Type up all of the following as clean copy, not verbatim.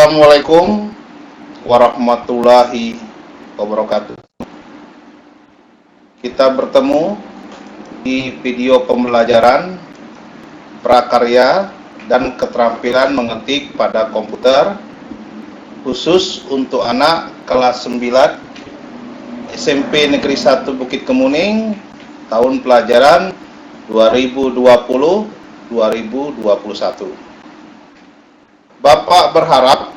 Assalamualaikum warahmatullahi wabarakatuh. Kita bertemu di video pembelajaran prakarya dan keterampilan mengetik pada komputer khusus untuk anak kelas 9 SMP Negeri 1 Bukit Kemuning tahun pelajaran 2020-2021. Bapak berharap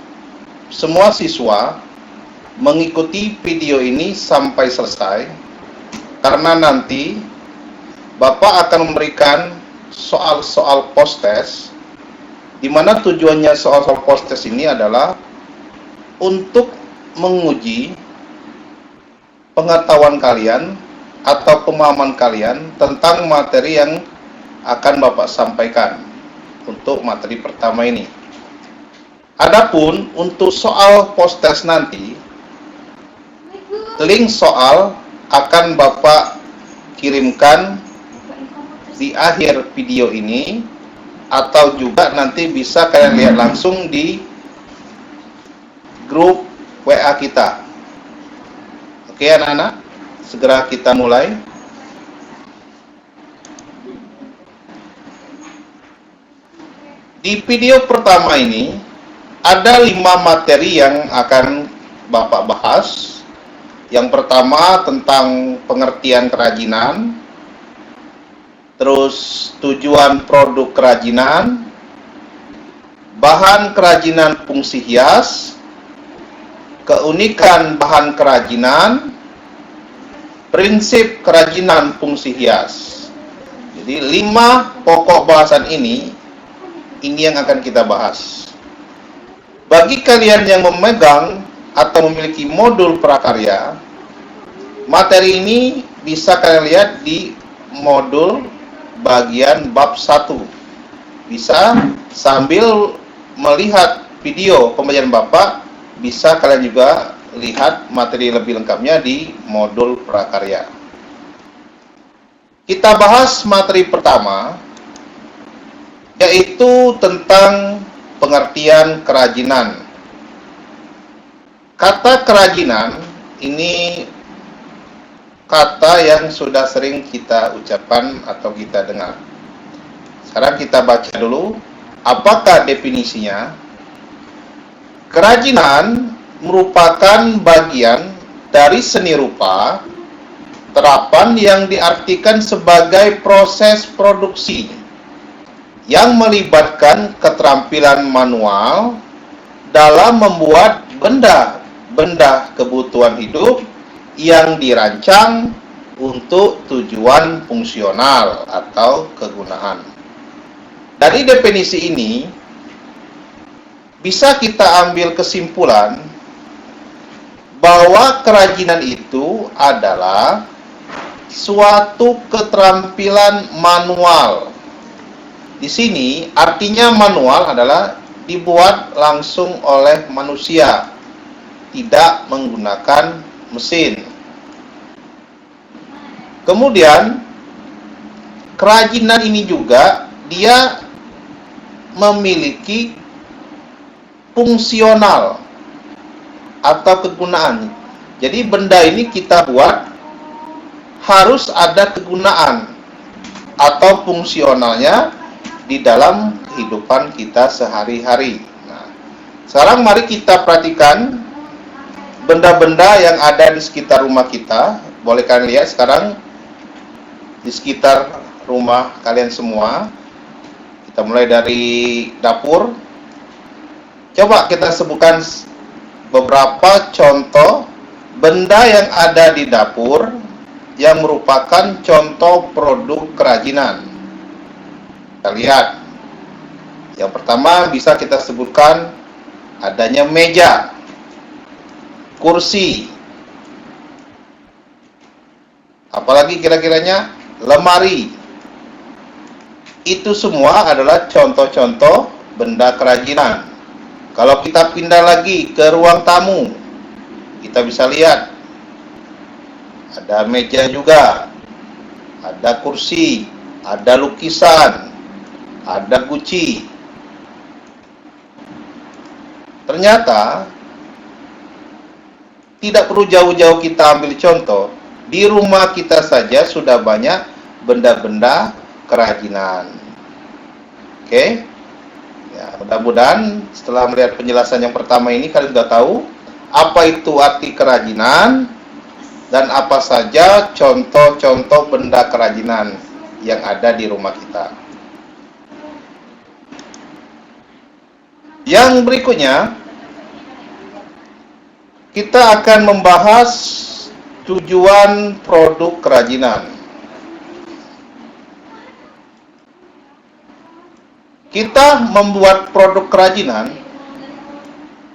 semua siswa mengikuti video ini sampai selesai, karena nanti Bapak akan memberikan soal-soal post-test, di mana tujuannya soal-soal post-test ini adalah untuk menguji pengetahuan kalian atau pemahaman kalian tentang materi yang akan Bapak sampaikan untuk materi pertama ini. Adapun untuk soal post-test nanti, link soal akan Bapak kirimkan di akhir video ini, atau juga nanti bisa kalian lihat langsung di grup WA kita. Oke anak-anak, segera kita mulai. Di video pertama ini ada 5 materi yang akan Bapak bahas. Yang pertama tentang pengertian kerajinan, terus tujuan produk kerajinan, bahan kerajinan fungsi hias, keunikan bahan kerajinan, prinsip kerajinan fungsi hias. Jadi 5 pokok bahasan ini yang akan kita bahas. Bagi kalian yang memegang atau memiliki modul prakarya, materi ini bisa kalian lihat di modul bagian bab 1. Bisa sambil melihat video pembelajaran Bapak, bisa kalian juga lihat materi lebih lengkapnya di modul prakarya. Kita bahas materi pertama, yaitu tentang pengertian kerajinan. Kata kerajinan ini kata yang sudah sering kita ucapkan atau kita dengar. Sekarang kita baca dulu apakah definisinya. Kerajinan merupakan bagian dari seni rupa terapan yang diartikan sebagai proses produksi yang melibatkan keterampilan manual dalam membuat benda-benda kebutuhan hidup yang dirancang untuk tujuan fungsional atau kegunaan. Dari definisi ini bisa kita ambil kesimpulan bahwa kerajinan itu adalah suatu keterampilan manual. Di sini artinya manual adalah dibuat langsung oleh manusia, tidak menggunakan mesin. Kemudian kerajinan ini juga dia memiliki fungsional atau kegunaan. Jadi benda ini kita buat harus ada kegunaan atau fungsionalnya di dalam kehidupan kita sehari-hari. Nah, sekarang mari kita perhatikan benda-benda yang ada di sekitar rumah kita. Boleh kalian lihat sekarang di sekitar rumah kalian semua. Kita mulai dari dapur. Coba kita sebutkan beberapa contoh benda yang ada di dapur yang merupakan contoh produk kerajinan. Kita lihat. Yang pertama bisa kita sebutkan adanya meja, kursi, apalagi kira-kiranya lemari. Itu semua adalah contoh-contoh benda kerajinan. Kalau kita pindah lagi ke ruang tamu, kita bisa lihat ada meja juga, ada kursi, ada lukisan, ada guci. ternyata tidak perlu jauh-jauh kita ambil contoh. Di rumah kita saja sudah banyak benda-benda kerajinan. Oke? Ya, mudah-mudahan setelah melihat penjelasan yang pertama ini kalian sudah tahu apa itu arti kerajinan dan apa saja contoh-contoh benda kerajinan yang ada di rumah kita. Yang berikutnya, kita akan membahas tujuan produk kerajinan. Kita membuat produk kerajinan,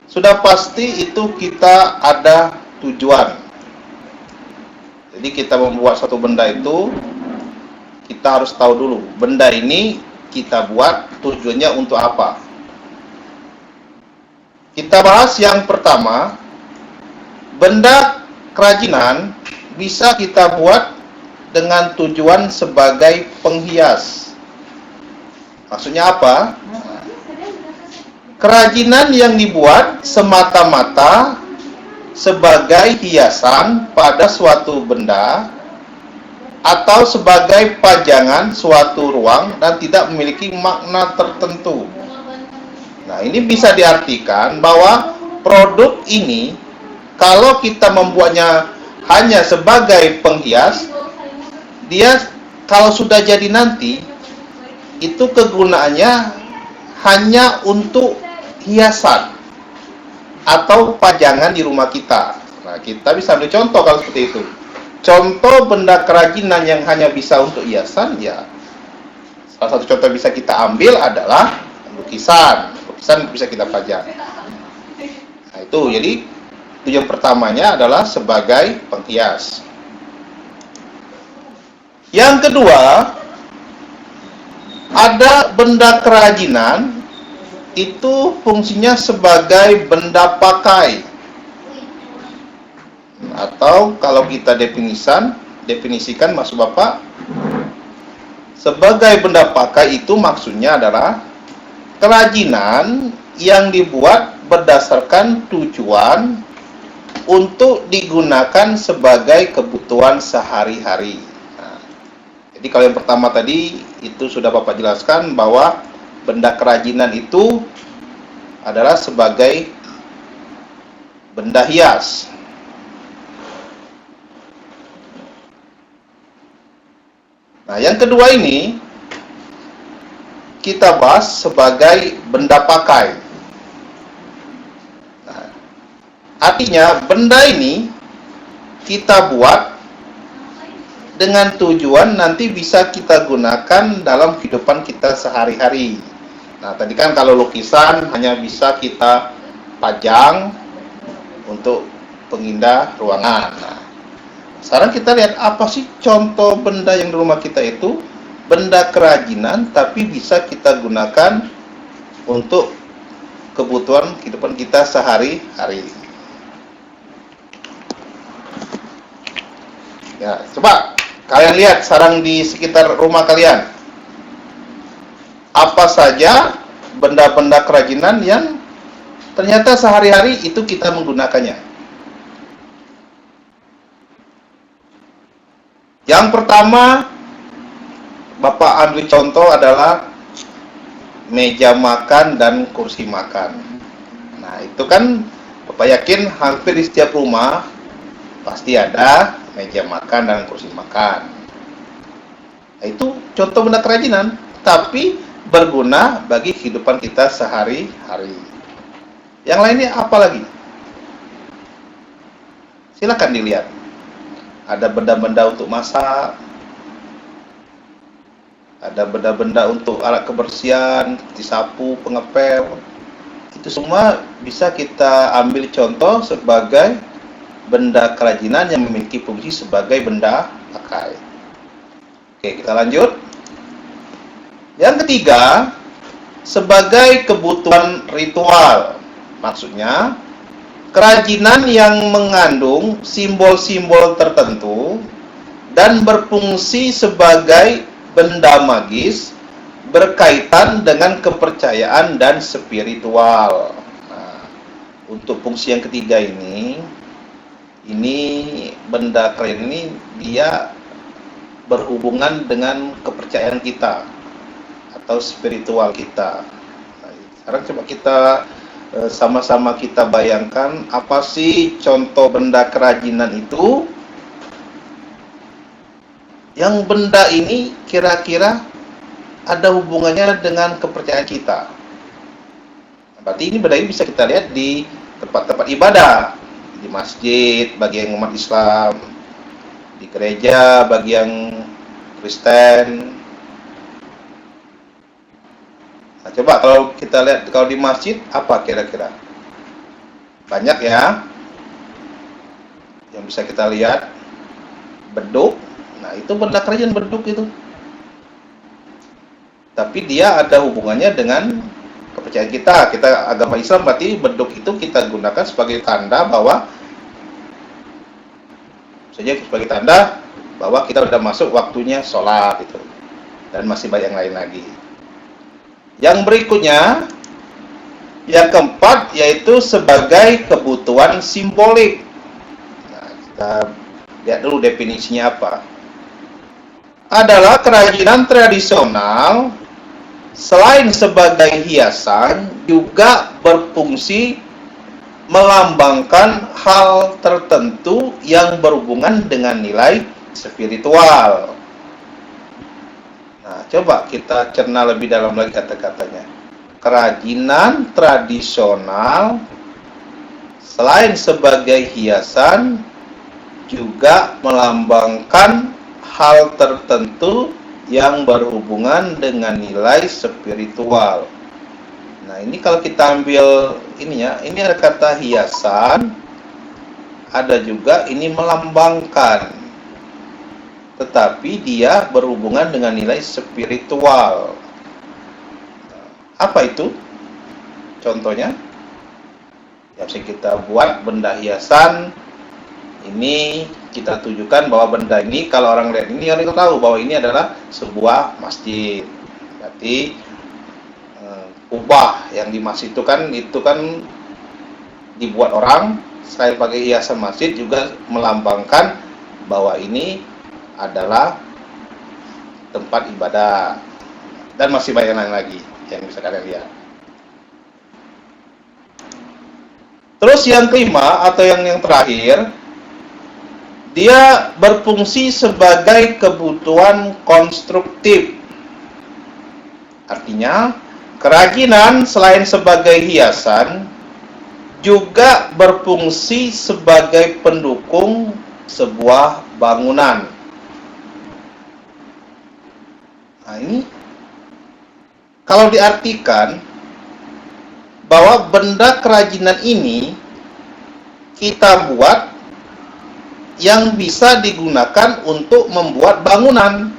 sudah pasti itu kita ada tujuan. Jadi kita membuat satu benda itu, kita harus tahu dulu, benda ini kita buat tujuannya untuk apa. Kita bahas yang pertama, benda kerajinan bisa kita buat dengan tujuan sebagai penghias. Maksudnya apa? Kerajinan yang dibuat semata-mata sebagai hiasan pada suatu benda atau sebagai pajangan suatu ruang dan tidak memiliki makna tertentu. Nah, ini bisa diartikan bahwa produk ini kalau kita membuatnya hanya sebagai penghias, dia kalau sudah jadi nanti, itu kegunaannya hanya untuk hiasan atau pajangan di rumah kita. Nah, kita bisa ambil contoh kalau seperti itu. Contoh benda kerajinan yang hanya bisa untuk hiasan, ya salah satu contoh bisa kita ambil adalah lukisan. Lukisan bisa kita pajang. Nah, itu jadi tujuan pertamanya adalah sebagai penghias. Yang kedua, ada benda kerajinan itu fungsinya sebagai benda pakai. Atau kalau kita definisikan maksud Bapak, sebagai benda pakai itu maksudnya adalah kerajinan yang dibuat berdasarkan tujuan untuk digunakan sebagai kebutuhan sehari-hari. Nah, jadi kalau yang pertama tadi itu sudah Bapak jelaskan bahwa benda kerajinan itu adalah sebagai benda hias. Nah, yang kedua ini kita bahas sebagai benda pakai. Nah, artinya benda ini kita buat dengan tujuan nanti bisa kita gunakan dalam kehidupan kita sehari-hari. Nah, tadi kan kalau lukisan hanya bisa kita pajang untuk pengindah ruangan. Nah, sekarang kita lihat apa sih contoh benda yang di rumah kita itu benda kerajinan tapi bisa kita gunakan untuk kebutuhan kehidupan kita sehari-hari. Ya, coba kalian lihat sekarang di sekitar rumah kalian. Apa saja benda-benda kerajinan yang ternyata sehari-hari itu kita menggunakannya. Yang pertama, Bapak ambil contoh adalah meja makan dan kursi makan. Nah, itu kan Bapak yakin hampir di setiap rumah pasti ada meja makan dan kursi makan. Nah, itu contoh benda kerajinan, tapi berguna bagi kehidupan kita sehari-hari. Yang lainnya apa lagi? Silakan dilihat. Ada benda-benda untuk masak, ada benda-benda untuk alat kebersihan, seperti sapu, pengepel. Itu semua bisa kita ambil contoh sebagai benda kerajinan yang memiliki fungsi sebagai benda pakai. Oke, kita lanjut. Yang ketiga, sebagai kebutuhan ritual. Maksudnya, kerajinan yang mengandung simbol-simbol tertentu dan berfungsi sebagai benda magis berkaitan dengan kepercayaan dan spiritual. Nah, untuk fungsi yang ketiga ini benda kerajinan ini dia berhubungan dengan kepercayaan kita atau spiritual kita. Nah, sekarang coba kita sama-sama kita bayangkan apa sih contoh benda kerajinan itu yang benda ini kira-kira ada hubungannya dengan kepercayaan kita. Berarti ini benda ini bisa kita lihat di tempat-tempat ibadah, di masjid bagi yang umat Islam, di gereja bagi yang Kristen. Nah, coba kalau kita lihat kalau di masjid apa kira-kira? Banyak ya yang bisa kita lihat. Beduk. Nah, itu benda kerajinan beduk itu. Tapi dia ada hubungannya dengan kepercayaan kita. Kita agama Islam, berarti beduk itu kita gunakan sebagai tanda bahwa kita sudah masuk waktunya sholat itu. Dan masih banyak yang lain lagi. Yang berikutnya, yang keempat yaitu sebagai kebutuhan simbolik. Nah, kita lihat dulu definisinya apa. Adalah kerajinan tradisional selain sebagai hiasan juga berfungsi melambangkan hal tertentu yang berhubungan dengan nilai spiritual. Nah, coba kita cerna lebih dalam lagi kata-katanya. Kerajinan tradisional selain sebagai hiasan juga melambangkan hal tertentu yang berhubungan dengan nilai spiritual. Nah, ini kalau kita ambil ini ada kata hiasan, ada juga ini melambangkan. Tetapi dia berhubungan dengan nilai spiritual. Apa itu? Contohnya, yang bisa kita buat benda hiasan, ini kita tujukan bahwa benda ini kalau orang lihat ini orang tahu bahwa ini adalah sebuah masjid. Berarti kubah yang di masjid itu kan dibuat orang selain pakai hiasan masjid juga melambangkan bahwa ini adalah tempat ibadah. Dan masih banyak lagi yang bisa kalian lihat. Terus yang kelima atau yang terakhir, dia berfungsi sebagai kebutuhan konstruktif. Artinya, kerajinan selain sebagai hiasan juga berfungsi sebagai pendukung sebuah bangunan. Nah, ini kalau diartikan bahwa benda kerajinan ini kita buat yang bisa digunakan untuk membuat bangunan.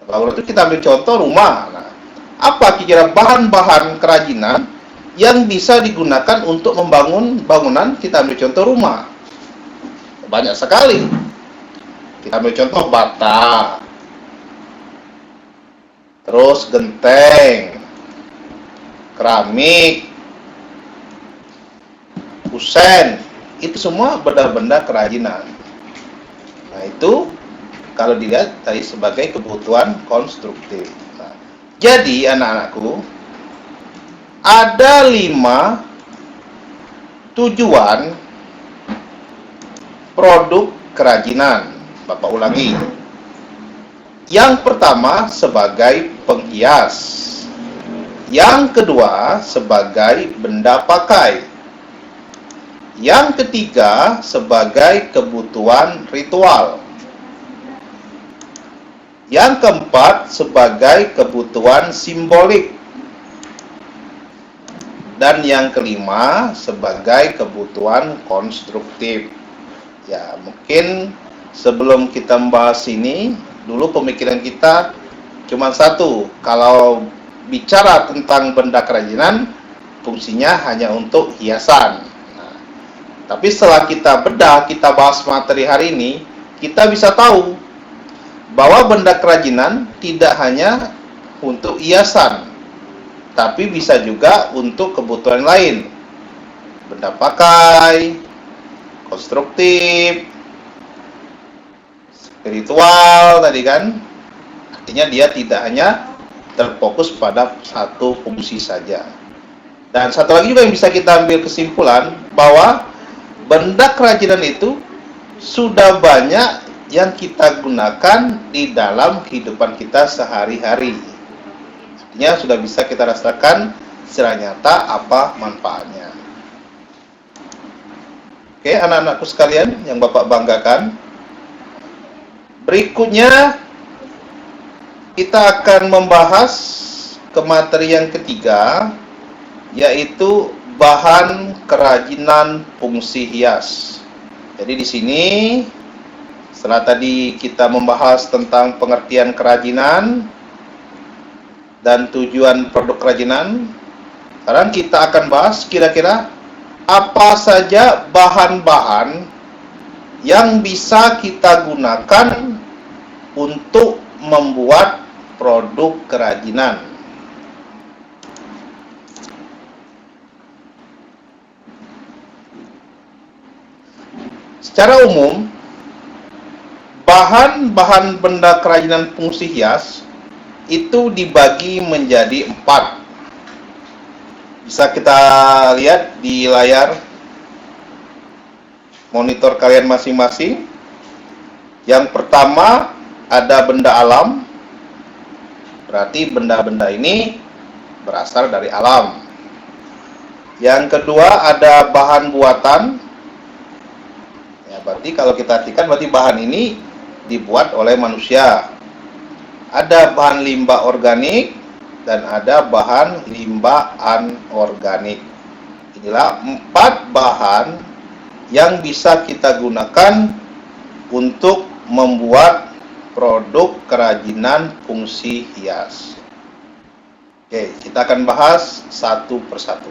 Bangunan itu kita ambil contoh rumah. Nah, apa kira-kira bahan-bahan kerajinan yang bisa digunakan untuk membangun bangunan? Kita ambil contoh rumah. Banyak sekali. Kita ambil contoh bata. Terus genteng. Keramik. Kusen. Itu semua benda-benda kerajinan. Nah, itu kalau dilihat tadi sebagai kebutuhan konstruktif. Nah, jadi anak-anakku, ada 5 tujuan produk kerajinan. Bapak ulangi. Yang pertama sebagai penghias. Yang kedua sebagai benda pakai. Yang ketiga sebagai kebutuhan ritual. Yang keempat sebagai kebutuhan simbolik. Dan yang kelima sebagai kebutuhan konstruktif. Ya, mungkin sebelum kita membahas ini, dulu pemikiran kita cuma satu. Kalau bicara tentang benda kerajinan, fungsinya hanya untuk hiasan. Tapi setelah kita bedah, kita bahas materi hari ini, kita bisa tahu bahwa benda kerajinan tidak hanya untuk hiasan, tapi bisa juga untuk kebutuhan lain. Benda pakai, konstruktif, spiritual tadi kan. Artinya dia tidak hanya terfokus pada satu fungsi saja. Dan satu lagi juga yang bisa kita ambil kesimpulan bahwa benda kerajinan itu sudah banyak yang kita gunakan di dalam kehidupan kita sehari-hari. Artinya sudah bisa kita rasakan secara nyata apa manfaatnya. Oke, anak-anakku sekalian yang Bapak banggakan. Berikutnya kita akan membahas ke materi yang ketiga, yaitu bahan kerajinan fungsi hias. Jadi di sini setelah tadi kita membahas tentang pengertian kerajinan dan tujuan produk kerajinan, sekarang kita akan bahas kira-kira apa saja bahan-bahan yang bisa kita gunakan untuk membuat produk kerajinan. Secara umum, bahan-bahan benda kerajinan fungsi hias itu dibagi menjadi 4. Bisa kita lihat di layar monitor kalian masing-masing. Yang pertama ada benda alam, berarti benda-benda ini berasal dari alam. Yang kedua ada bahan buatan. Ya, berarti kalau kita artikan berarti bahan ini dibuat oleh manusia. Ada bahan limbah organik dan ada bahan limbah anorganik. Inilah 4 bahan yang bisa kita gunakan untuk membuat produk kerajinan fungsi hias. Oke, kita akan bahas satu persatu.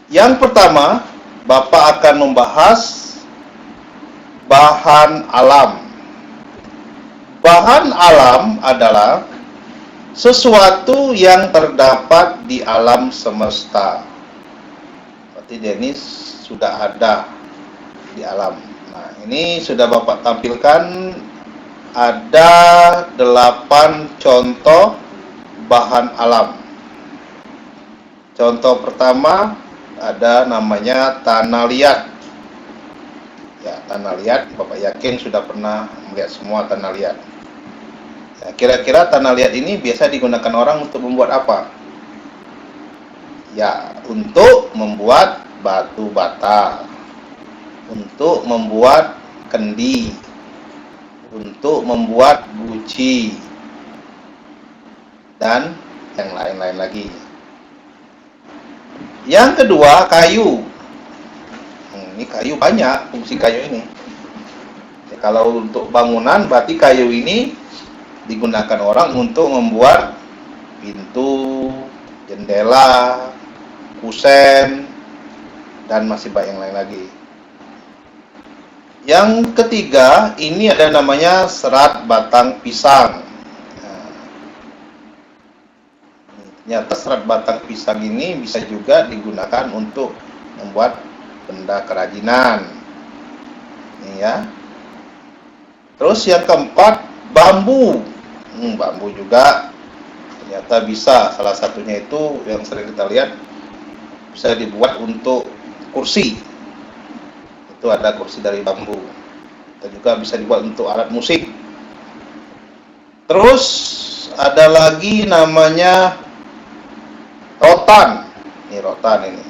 Yang pertama, Bapak akan membahas bahan alam. Bahan alam adalah sesuatu yang terdapat di alam semesta. Berarti dia ini sudah ada di alam. Nah, ini sudah Bapak tampilkan ada 8 contoh bahan alam. Contoh pertama ada namanya tanah liat. Ya, tanah liat, Bapak yakin sudah pernah melihat semua tanah liat. Ya, kira-kira tanah liat ini biasa digunakan orang untuk membuat apa? Ya, untuk membuat batu bata, untuk membuat kendi, untuk membuat guci, dan yang lain-lain lagi. Yang kedua, kayu. Ini kayu banyak, fungsi kayu ini. Ya, kalau untuk bangunan, berarti kayu ini digunakan orang untuk membuat pintu, jendela, kusen, dan masih banyak yang lain lagi. Yang ketiga, ini ada namanya serat batang pisang. Ternyata serat batang pisang ini bisa juga digunakan untuk membuat benda kerajinan. Ini ya. Terus yang keempat, bambu. Bambu juga ternyata bisa. Salah satunya itu yang sering kita lihat bisa dibuat untuk kursi. Itu ada kursi dari bambu. Dan juga bisa dibuat untuk alat musik. Terus ada lagi namanya rotan. Ini rotan ini.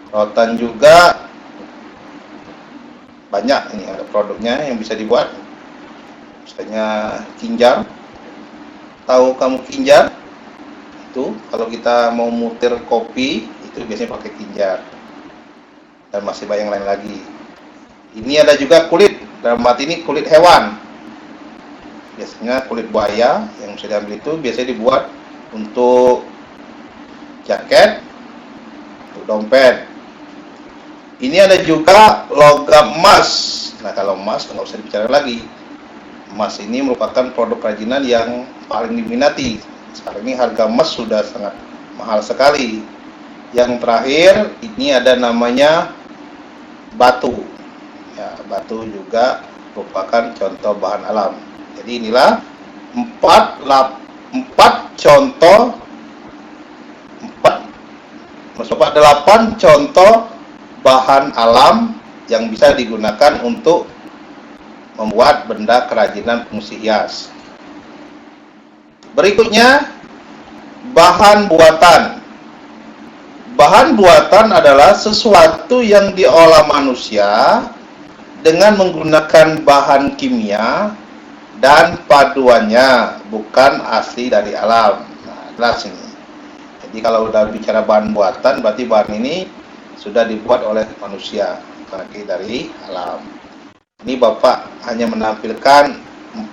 Rotan juga banyak, ini ada produknya yang bisa dibuat. Misalnya kinjar. Tahu kamu kinjar? Itu kalau kita mau mutir kopi itu biasanya pakai kinjar. Dan masih banyak yang lain lagi. Ini ada juga kulit. Dalam arti ini kulit hewan. Biasanya kulit buaya yang bisa diambil itu biasanya dibuat untuk jaket, untuk dompet. Ini ada juga logam emas. Nah, kalau emas nggak usah dibicara lagi. Emas ini merupakan produk kerajinan yang paling diminati. Sekarang ini harga emas sudah sangat mahal sekali. Yang terakhir, ini ada namanya batu. Ya, batu juga merupakan contoh bahan alam. Jadi inilah 8 contoh bahan alam yang bisa digunakan untuk membuat benda kerajinan fungsi hias. Berikutnya, bahan buatan. Bahan buatan adalah sesuatu yang diolah manusia dengan menggunakan bahan kimia dan paduannya, bukan asli dari alam. Nah, jelas ini. Jadi kalau udah bicara bahan buatan, berarti bahan ini sudah dibuat oleh manusia, bukan dari alam. Ini Bapak hanya menampilkan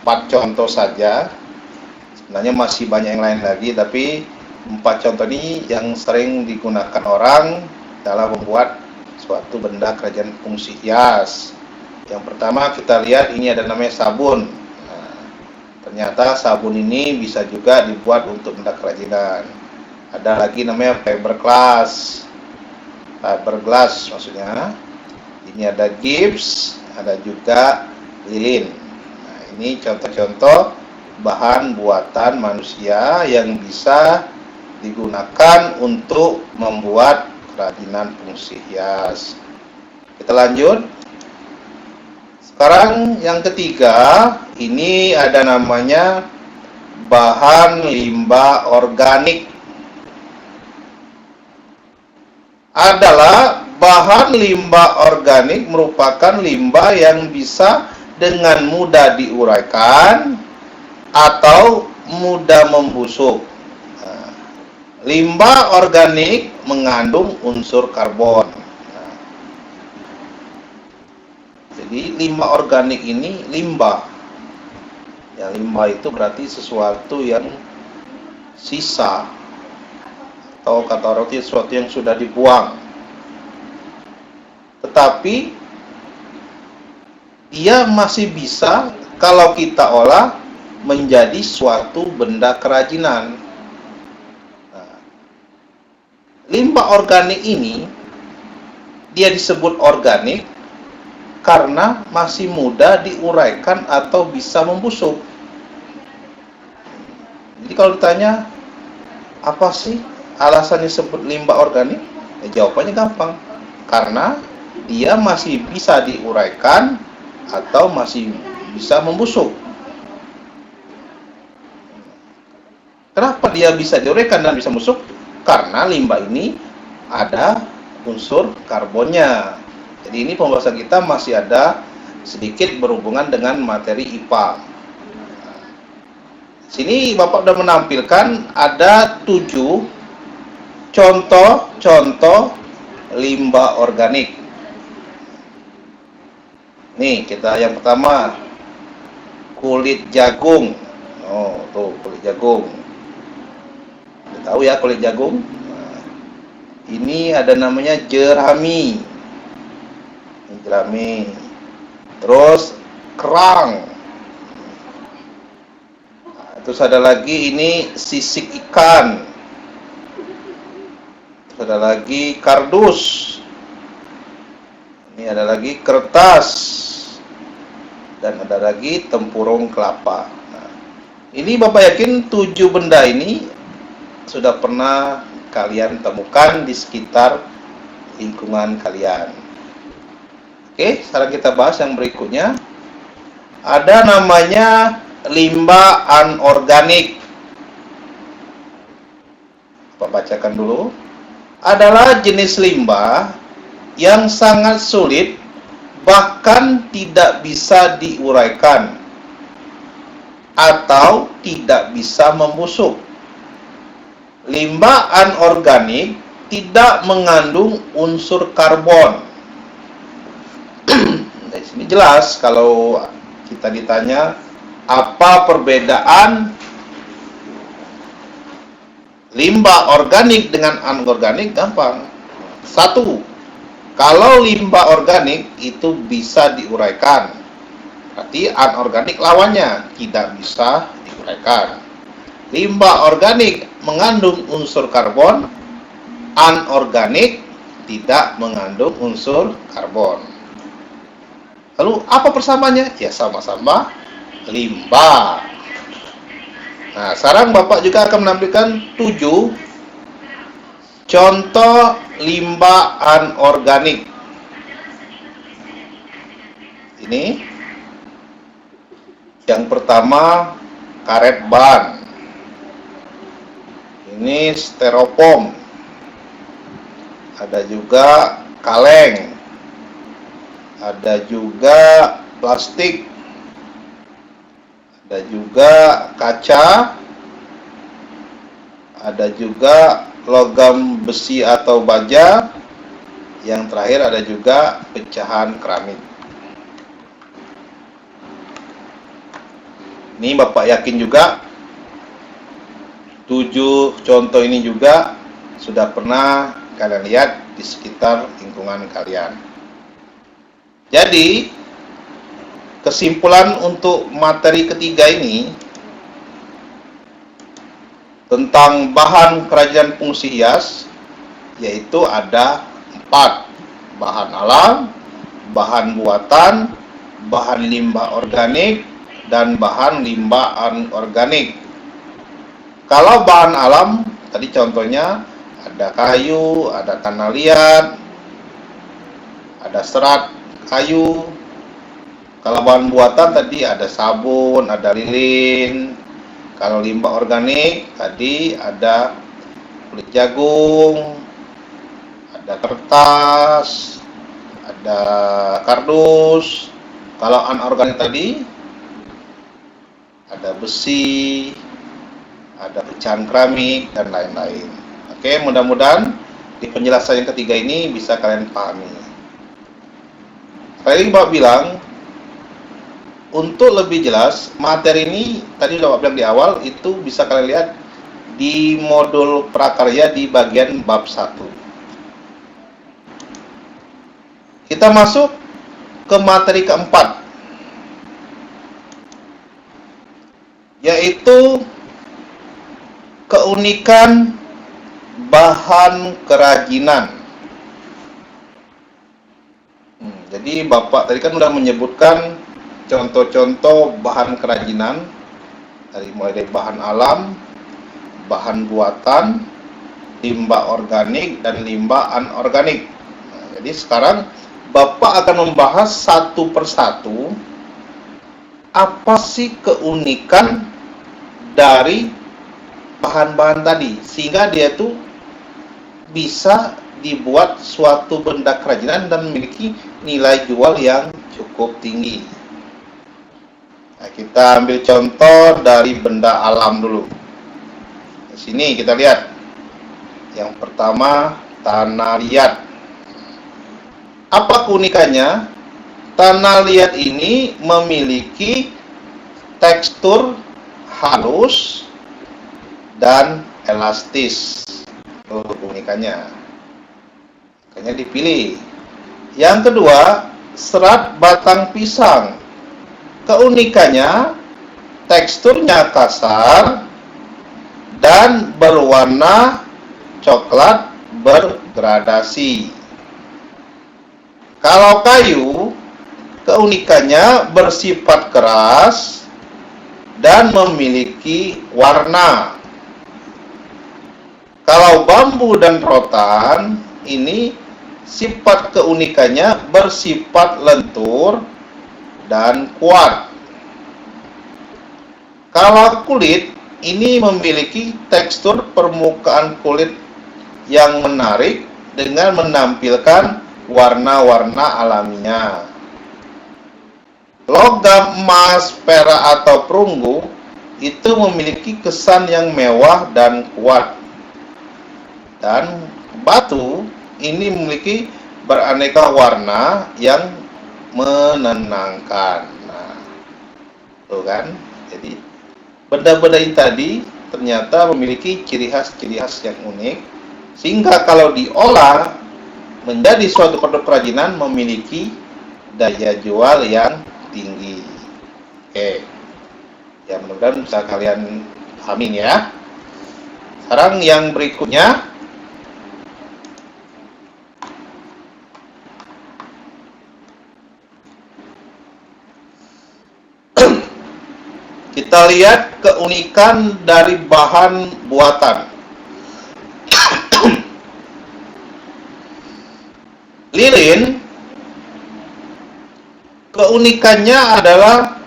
4 contoh saja. Sebenarnya masih banyak yang lain lagi, tapi 4 contoh ini yang sering digunakan orang dalam membuat suatu benda kerajinan fungsi hias. Yang pertama kita lihat, ini ada namanya sabun. Nah, ternyata sabun ini bisa juga dibuat untuk benda kerajinan. Ada lagi namanya fiberglass. Fiberglass maksudnya. Ini ada gips, ada juga lilin. Nah, ini contoh-contoh bahan buatan manusia yang bisa digunakan untuk membuat kerajinan fungsi hias. Kita lanjut. Sekarang yang ketiga, ini ada namanya bahan limbah organik. Adalah bahan limbah organik merupakan limbah yang bisa dengan mudah diuraikan atau mudah membusuk. Nah, limbah organik mengandung unsur karbon. Nah, jadi limbah organik ini limbah. Ya, limbah itu berarti sesuatu yang sisa, atau kata orang itu sesuatu yang sudah dibuang. Tetapi dia masih bisa kalau kita olah menjadi suatu benda kerajinan. Nah, limbah organik ini dia disebut organik karena masih mudah diuraikan atau bisa membusuk. Jadi kalau ditanya apa sih alasannya disebut limbah organik? Ya, jawabannya gampang. Karena dia masih bisa diuraikan atau masih bisa membusuk. Kenapa dia bisa diuraikan dan bisa membusuk? Karena limbah ini ada unsur karbonnya. Jadi ini pembahasan kita masih ada sedikit berhubungan dengan materi IPA. Sini Bapak sudah menampilkan ada 7 contoh-contoh limbah organik. Nih, kita yang pertama kulit jagung. Oh, tuh kulit jagung. Kita tahu ya kulit jagung. Nah, ini ada namanya jerami. Ini jerami. Terus kerang. Nah, terus ada lagi ini sisik ikan. Terus ada lagi kardus. Ini ada lagi kertas, dan ada lagi tempurung kelapa. Nah, ini Bapak yakin 7 benda ini sudah pernah kalian temukan di sekitar lingkungan kalian. Oke, sekarang kita bahas yang berikutnya. Ada namanya limbah anorganik. Bapak bacakan dulu. Adalah jenis limbah yang sangat sulit, bahkan tidak bisa diuraikan atau tidak bisa membusuk. Limbah anorganik tidak mengandung unsur karbon. Di sini jelas kalau kita ditanya apa perbedaan limbah organik dengan anorganik, gampang. 1. Kalau limbah organik itu bisa diuraikan. Berarti anorganik lawannya, tidak bisa diuraikan. Limbah organik mengandung unsur karbon, anorganik tidak mengandung unsur karbon. Lalu apa persamaannya? Ya sama-sama limbah. Nah, sekarang Bapak juga akan menampilkan 7 contoh limbah anorganik. Ini yang pertama karet ban. Ini styrofoam. Ada juga kaleng. Ada juga plastik. Ada juga kaca. Ada juga logam besi atau baja. Yang terakhir ada juga pecahan keramik. Ini Bapak yakin juga 7 contoh ini juga sudah pernah kalian lihat di sekitar lingkungan kalian. Jadi, kesimpulan untuk materi ketiga ini tentang bahan kerajinan fungsi hias, yaitu ada 4: bahan alam, bahan buatan, bahan limbah organik, dan bahan limbah anorganik. Kalau bahan alam, tadi contohnya ada kayu, ada tanah liat, ada serat kayu. Kalau bahan buatan tadi ada sabun, ada lilin. Kalau limbah organik tadi ada kulit jagung, ada kertas, ada kardus. Kalau anorganik tadi ada besi, ada pecahan keramik, dan lain-lain. Oke, mudah-mudahan di penjelasan yang ketiga ini bisa kalian pahami. Sekali lagi Bapak bilang, untuk lebih jelas, materi ini tadi Bapak bilang di awal, itu bisa kalian lihat di modul prakarya di bagian bab 1. Kita masuk ke materi keempat, yaitu keunikan bahan kerajinan. Jadi Bapak tadi kan sudah menyebutkan contoh-contoh bahan kerajinan, mulai dari bahan alam, bahan buatan, limbah organik, dan limbah anorganik. Nah, jadi sekarang Bapak akan membahas satu persatu apa sih keunikan dari bahan-bahan tadi, sehingga dia tuh bisa dibuat suatu benda kerajinan dan memiliki nilai jual yang cukup tinggi. Nah, kita ambil contoh dari benda alam dulu. Di sini kita lihat. Yang pertama, tanah liat. Apa keunikannya? Tanah liat ini memiliki tekstur halus dan elastis. Itu keunikannya. Makanya dipilih. Yang kedua, serat batang pisang. Keunikannya, teksturnya kasar dan berwarna coklat bergradasi. Kalau kayu, keunikannya bersifat keras dan memiliki warna. Kalau bambu dan rotan, ini sifat keunikannya bersifat lentur dan kuat. Kalau kulit, ini memiliki tekstur permukaan kulit yang menarik dengan menampilkan warna-warna alaminya. Logam emas, perak, atau perunggu itu memiliki kesan yang mewah dan kuat. Dan batu ini memiliki beraneka warna yang menenangkan. Nah, tuh kan? Jadi benda-benda ini tadi ternyata memiliki ciri khas yang unik, sehingga kalau diolah menjadi suatu produk kerajinan memiliki daya jual yang tinggi. Oke. Ya, mudah-mudahan bisa kalian pahamin ya. Sekarang yang berikutnya, kita lihat keunikan dari bahan buatan. Lilin, keunikannya adalah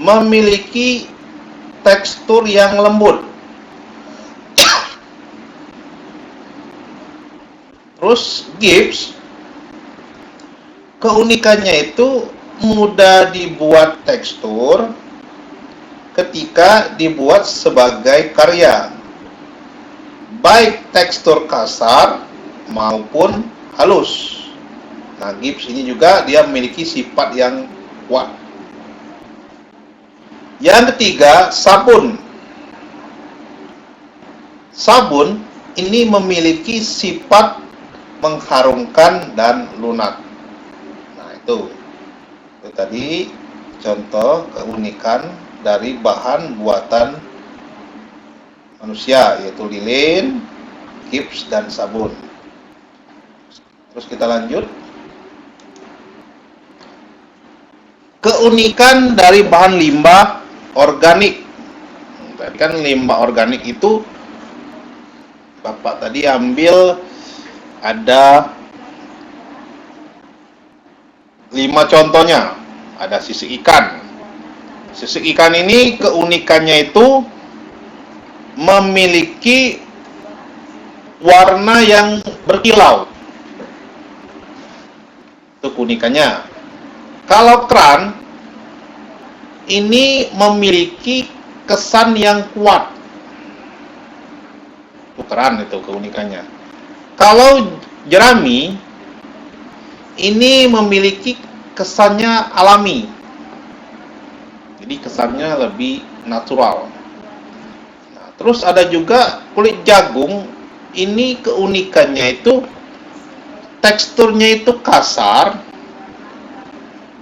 memiliki tekstur yang lembut. Terus gips, keunikannya itu mudah dibuat tekstur ketika dibuat sebagai karya, baik tekstur kasar maupun halus. Nah, gips ini juga dia memiliki sifat yang kuat. Yang ketiga, sabun. Sabun ini memiliki sifat mengharumkan dan lunak. Nah, itu tadi contoh keunikan dari bahan buatan manusia, yaitu lilin, gips, dan sabun. Terus kita lanjut. Keunikan dari bahan limbah organik. Tadi kan limbah organik itu Bapak tadi ambil ada 5 contohnya. Ada sisik ikan. Sisik ikan ini keunikannya itu memiliki warna yang berkilau. Itu keunikannya. Kalau keran ini memiliki kesan yang kuat. Itu keran, itu keunikannya. Kalau jerami ini memiliki kesannya alami. Jadi kesannya lebih natural. Nah, terus ada juga kulit jagung, ini keunikannya itu teksturnya itu kasar,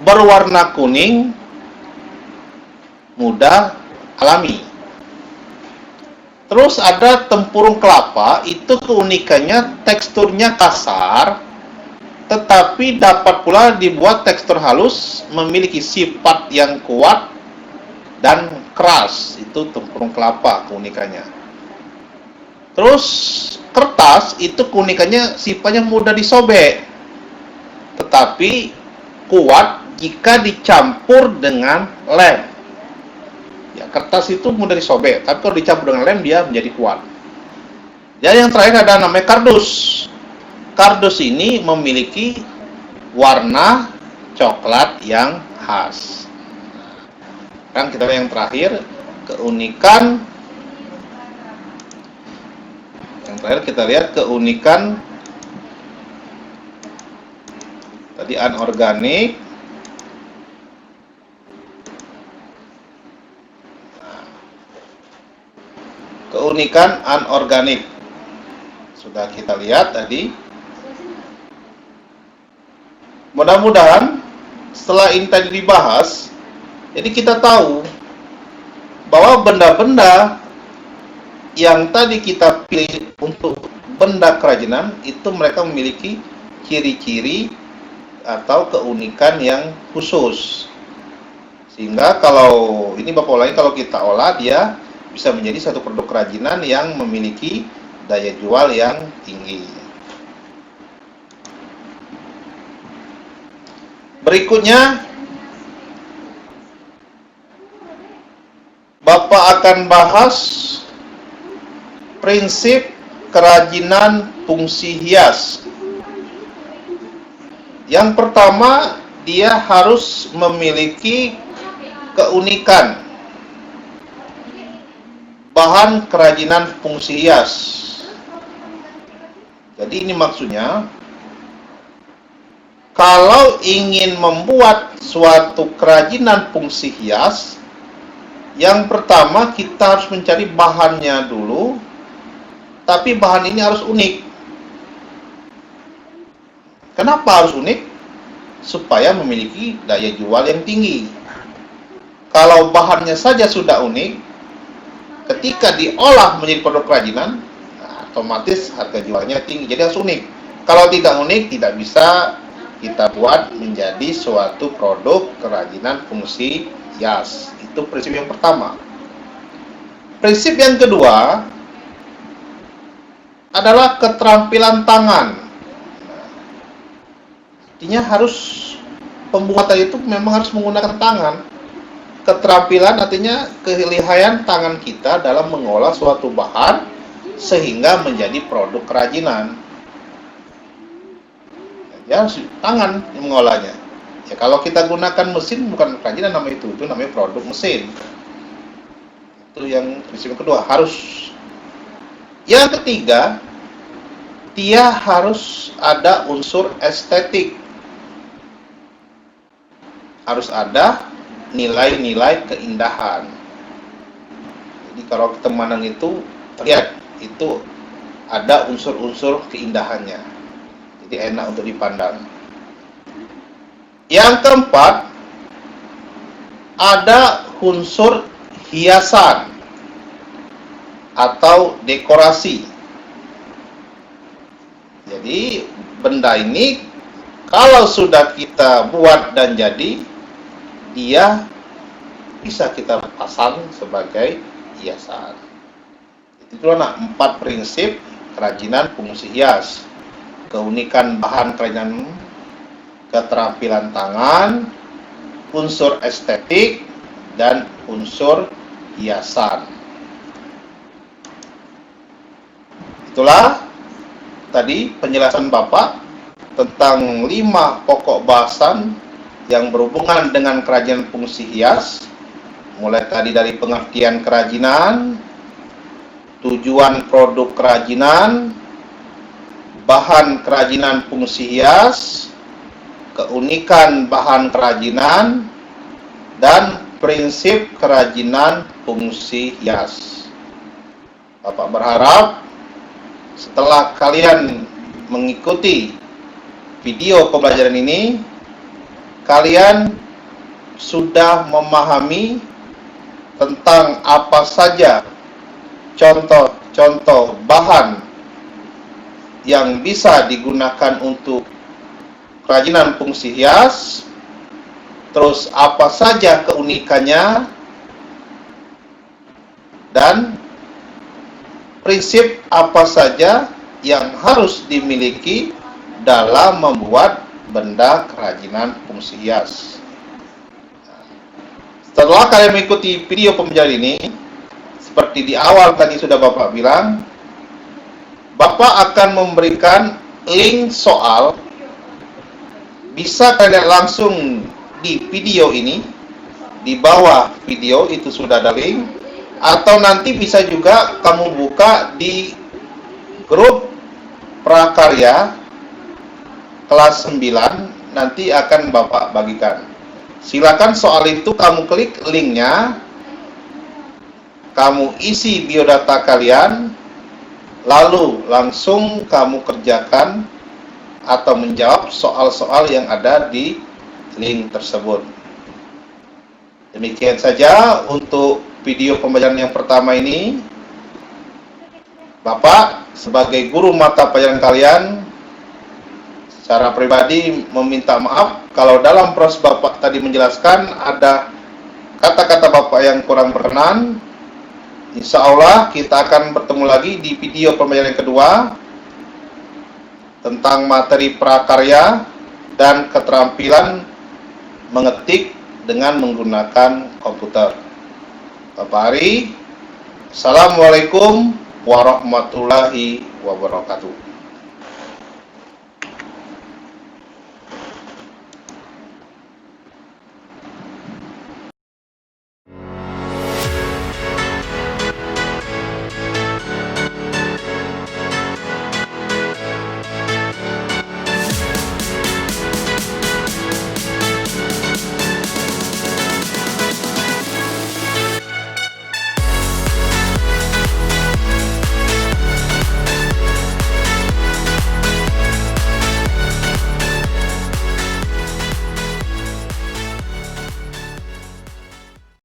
berwarna kuning, mudah alami. Terus ada tempurung kelapa, itu keunikannya teksturnya kasar, tetapi dapat pula dibuat tekstur halus, memiliki sifat yang kuat dan keras. Itu tempurung kelapa keunikannya. Terus kertas itu keunikannya sifatnya mudah disobek, tetapi kuat jika dicampur dengan lem. Ya, kertas itu mudah disobek, tapi kalau dicampur dengan lem dia menjadi kuat. Dan yang terakhir ada namanya kardus. Kardus ini memiliki warna coklat yang khas. Kan kita lihat yang terakhir, keunikan. Yang terakhir kita lihat keunikan tadi anorganik. Keunikan anorganik sudah kita lihat tadi. Mudah-mudahan setelah ini tadi dibahas, jadi kita tahu bahwa benda-benda yang tadi kita pilih untuk benda kerajinan itu mereka memiliki ciri-ciri atau keunikan yang khusus, sehingga kalau ini Bapak ulangi, kalau kita olah dia bisa menjadi satu produk kerajinan yang memiliki daya jual yang tinggi. Berikutnya, Bapak akan bahas prinsip kerajinan fungsi hias. Yang pertama, dia harus memiliki keunikan bahan kerajinan fungsi hias. Jadi ini maksudnya, kalau ingin membuat suatu kerajinan fungsi hias, yang pertama kita harus mencari bahannya dulu, tapi bahan ini harus unik. Kenapa harus unik? Supaya memiliki daya jual yang tinggi. Kalau bahannya saja sudah unik, ketika diolah menjadi produk kerajinan, nah, otomatis harga jualnya tinggi. Jadi harus unik. Kalau tidak unik, tidak bisa kita buat menjadi suatu produk kerajinan fungsi hias. Itu prinsip yang pertama. Prinsip yang kedua adalah keterampilan tangan. Artinya harus pembuatan itu memang harus menggunakan tangan. Keterampilan artinya kelihayan tangan kita dalam mengolah suatu bahan sehingga menjadi produk kerajinan. Ya, tangan yang mengolahnya. Ya, kalau kita gunakan mesin bukan kerajinan namanya itu namanya produk mesin. Itu yang prinsip kedua, harus. Yang ketiga, dia harus ada unsur estetik. Harus ada nilai-nilai keindahan. Jadi kalau kita memandang itu, lihat itu ada unsur-unsur keindahannya. Jadi enak untuk dipandang. Yang keempat, ada unsur hiasan atau dekorasi. Jadi benda ini kalau sudah kita buat dan jadi, dia bisa kita pasang sebagai hiasan. Itu adalah 4 prinsip kerajinan fungsi hias. Keunikan bahan kerajinan, keterampilan tangan, unsur estetik, dan unsur hiasan. Itulah tadi penjelasan Bapak tentang 5 pokok bahasan yang berhubungan dengan kerajinan fungsi hias, mulai tadi dari pengertian kerajinan, tujuan produk kerajinan, bahan kerajinan fungsi hias, keunikan bahan kerajinan, dan prinsip kerajinan fungsi hias. Bapak berharap setelah kalian mengikuti video pembelajaran ini, kalian sudah memahami tentang apa saja contoh-contoh bahan yang bisa digunakan untuk kerajinan fungsi hias, terus apa saja keunikannya, dan prinsip apa saja yang harus dimiliki dalam membuat benda kerajinan fungsi hias. Setelah kalian mengikuti video pembelajaran ini, seperti di awal tadi sudah Bapak bilang, Bapak akan memberikan link soal. Bisa kalian langsung di video ini, di bawah video itu sudah ada link, atau nanti bisa juga kamu buka di grup prakarya kelas 9, nanti akan Bapak bagikan. Silakan soal itu kamu klik linknya, kamu isi biodata kalian, lalu langsung kamu kerjakan atau menjawab soal-soal yang ada di link tersebut. Demikian saja untuk video pembelajaran yang pertama ini. Bapak sebagai guru mata pelajaran kalian, secara pribadi meminta maaf kalau dalam proses Bapak tadi menjelaskan ada kata-kata Bapak yang kurang berkenan. Insya Allah kita akan bertemu lagi di video pembelajaran yang kedua tentang materi prakarya dan keterampilan mengetik dengan menggunakan komputer. Bapak Ari, Assalamualaikum warahmatullahi wabarakatuh.